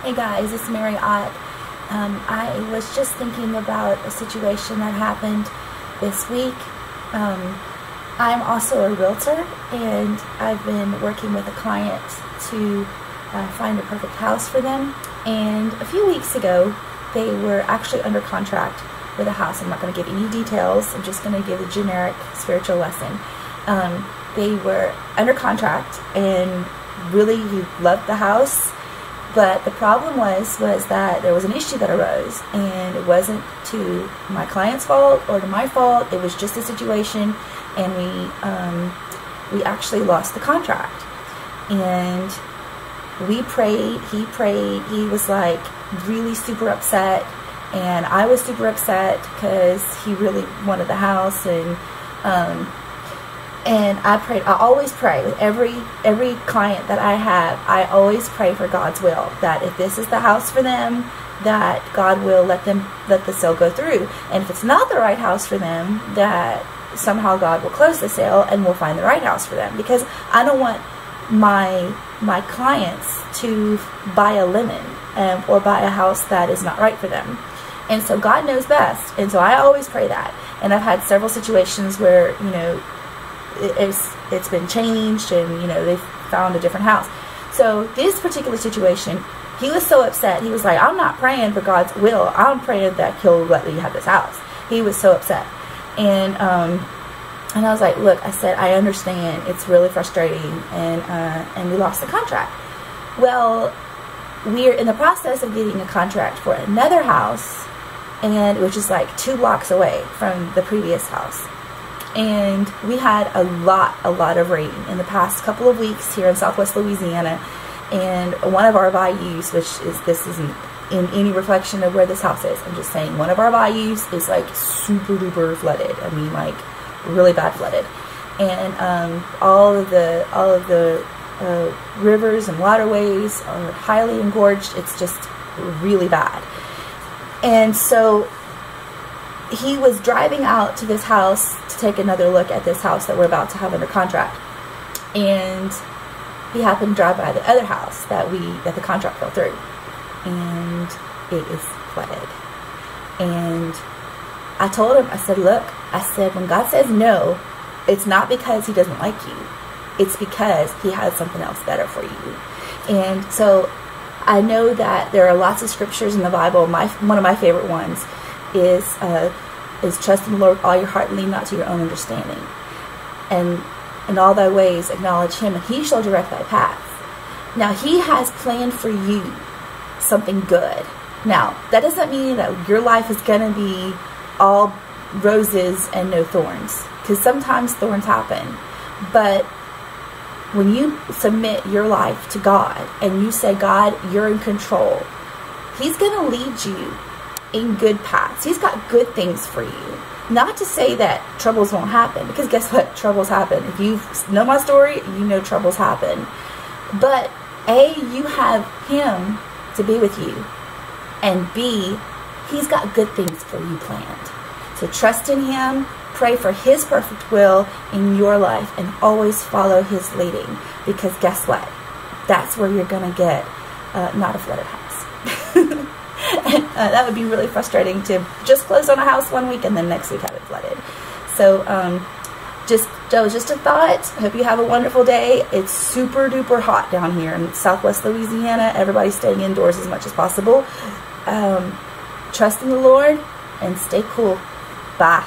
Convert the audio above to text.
Hey guys, it's Mary Ott. I was just thinking about a situation that happened this week. I'm also a realtor, and I've been working with a client to find a perfect house for them. And a few weeks ago, they were actually under contract with a house. I'm not going to give any details. I'm just going to give a generic spiritual lesson. They were under contract, and really he loved the house. But the problem was that there was an issue that arose, and it wasn't to my client's fault or to my fault. It was just a situation, and we actually lost the contract. And we prayed, he prayed, he was like really super upset, and I was super upset because he really wanted the house. And I prayed. I always pray with every client that I have. I always pray for God's will, that if this is the house for them, that God will let the sale go through. And if it's not the right house for them, that somehow God will close the sale and we'll find the right house for them. Because I don't want my clients to buy a lemon or buy a house that is not right for them. And so God knows best. And so I always pray that. And I've had several situations where, you know, it's been changed, and you know, they've found a different house. So this particular situation, he was so upset. He was like, I'm not praying for God's will, I'm praying that he'll let me have this house. He was so upset. And I was like, look, I said, I understand, it's really frustrating, and we lost the contract. Well, we're in the process of getting a contract for another house, and which is like 2 blocks away from the previous house. And we had a lot of rain in the past couple of weeks here in Southwest Louisiana. And one of our bayous, this isn't in any reflection of where this house is, I'm just saying one of our bayous is like super duper flooded. I mean, like really bad flooded. And all of the rivers and waterways are highly engorged. It's just really bad. And so he was driving out to this house to take another look at this house that we're about to have under contract, and he happened to drive by the other house that the contract fell through, and it is flooded. And I told him, I said, look, I said, when God says no, it's not because he doesn't like you, it's because he has something else better for you. And so I know that there are lots of scriptures in the Bible. One of my favorite ones is trust in the Lord with all your heart and lean not to your own understanding. And in all thy ways acknowledge him, and he shall direct thy paths. Now, he has planned for you something good. Now, that doesn't mean that your life is going to be all roses and no thorns, because sometimes thorns happen. But when you submit your life to God and you say, God, you're in control, he's going to lead you in good paths. He's got good things for you. Not to say that troubles won't happen, because guess what? Troubles happen. If you know my story, you know troubles happen. But A, you have him to be with you, and B, he's got good things for you planned. So trust in him, pray for his perfect will in your life, and always follow his leading, because guess what? That's where you're going to get not a flooded house. That would be really frustrating to just close on a house one week and then next week have it flooded. So that was just a thought. I hope you have a wonderful day. It's super duper hot down here in Southwest Louisiana. Everybody's staying indoors as much as possible. Trust in the Lord and stay cool. Bye.